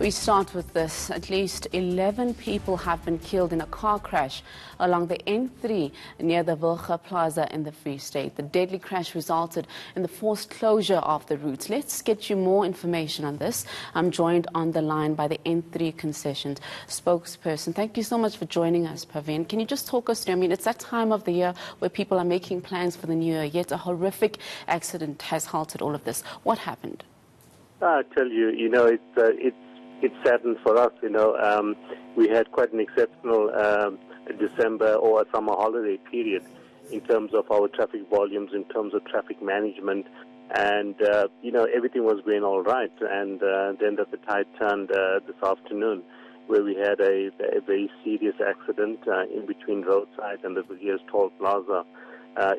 We start with this. At least 11 people have been killed in a car crash along the N3 near the WilgePlaza in the Free State. The deadly crash resulted in the forced closure of the route. Let's get you more information on this. I'm joined on the line by the N3 concession spokesperson. Thank you so much for joining us, Praveen. Can you just talk us through? I mean, it's that time of the year where people are making plans for the new year, yet a horrific accident has halted all of this. What happened? I tell you, it's saddened for us. We had quite an exceptional December or a summer holiday period in terms of our traffic volumes, in terms of traffic management, and everything was going all right. And then the tide turned this afternoon, where we had a very serious accident in between roadside and the WilgePlaza.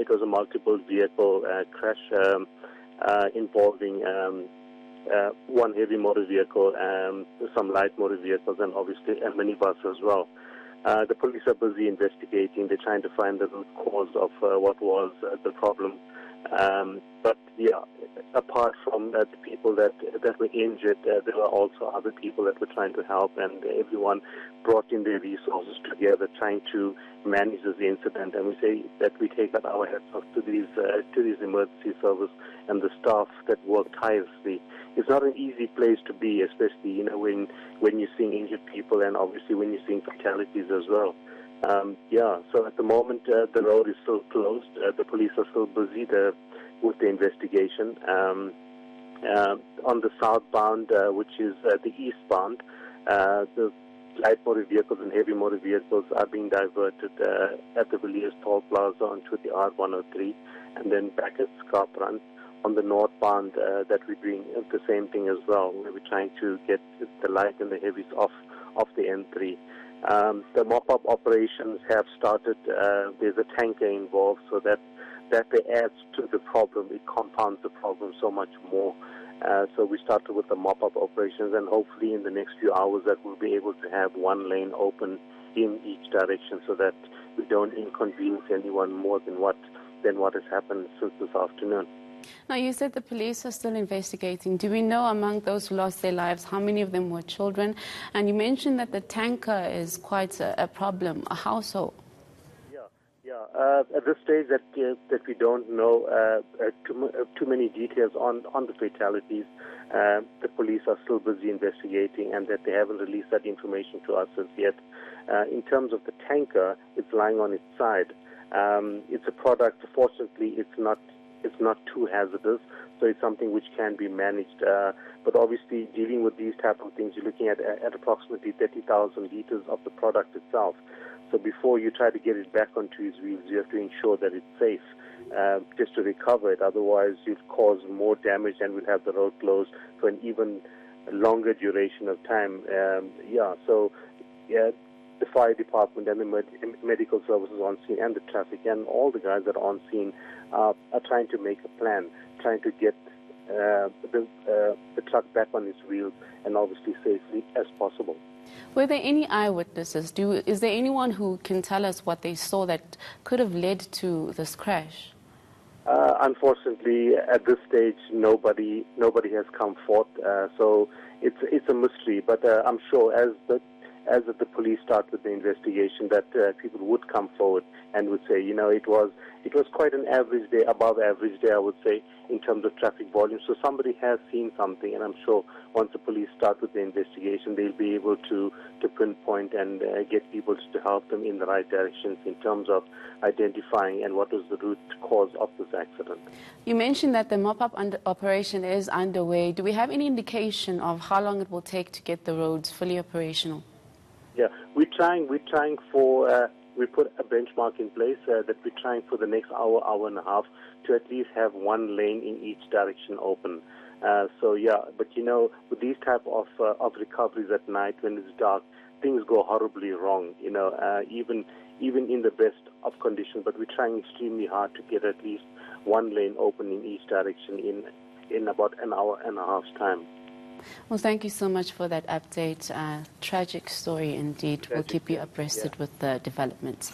It was a multiple vehicle crash involving one heavy motor vehicle, some light motor vehicles, and obviously a minibus as well. The police are busy investigating. They're trying to find the root cause of what was the problem. But yeah, apart from the people that were injured, there were also other people that were trying to help, and everyone brought in their resources together trying to manage this incident. And we say that we take out our hats off to these emergency service and the staff that work tirelessly. It's not an easy place to be, especially when you're seeing injured people, and obviously when you're seeing fatalities as well. So at the moment the road is still closed. The police are still busy with the investigation. On the southbound, which is the eastbound, the light motor vehicles and heavy motor vehicles are being diverted at the WilgePlaza onto the R103 and then back at Scarprand. On the northbound, that we're doing the same thing as well, where we're trying to get the light and the heavies off the N3. The mop-up operations have started. There's a tanker involved, so that adds to the problem. It compounds the problem so much more. So we started with the mop-up operations, and hopefully in the next few hours that we'll be able to have one lane open in each direction, so that we don't inconvenience anyone more than what has happened since this afternoon. Now, you said the police are still investigating. Do we know among those who lost their lives how many of them were children? And you mentioned that the tanker is quite a problem. How so? At this stage, that we don't know too many details on the fatalities. The police are still busy investigating, and that they haven't released that information to us as yet. In terms of the tanker, it's lying on its side. It's a product. Fortunately, it's not too hazardous, so it's something which can be managed. But obviously, dealing with these type of things, you're looking at approximately 30,000 liters of the product itself. So before you try to get it back onto its wheels, you have to ensure that it's safe just to recover it. Otherwise, you'd cause more damage and we'll have the road closed for an even longer duration of time. The fire department and the medical services on scene and the traffic and all the guys that are on scene are trying to make a plan, trying to get the truck back on its wheels and obviously safely as possible. Were there any eyewitnesses? Is there anyone who can tell us what they saw that could have led to this crash? Unfortunately, at this stage, nobody has come forth. So it's a mystery. But I'm sure as the police start with the investigation, that people would come forward and would say, it was quite an average day, above average day, I would say, in terms of traffic volume. So somebody has seen something, and I'm sure once the police start with the investigation, they'll be able to pinpoint and get people to help them in the right directions in terms of identifying and what was the root cause of this accident. You mentioned that the mop-up operation is underway. Do we have any indication of how long it will take to get the roads fully operational? Yeah, we're trying for, we put a benchmark in place that we're trying for the next hour and a half to at least have one lane in each direction open. But with these type of recoveries at night when it's dark, things go horribly wrong, even in the best of conditions. But we're trying extremely hard to get at least one lane open in each direction in about an hour and a half's time. Well, thank you so much for that update. Tragic story indeed. We'll keep you abreast with the developments.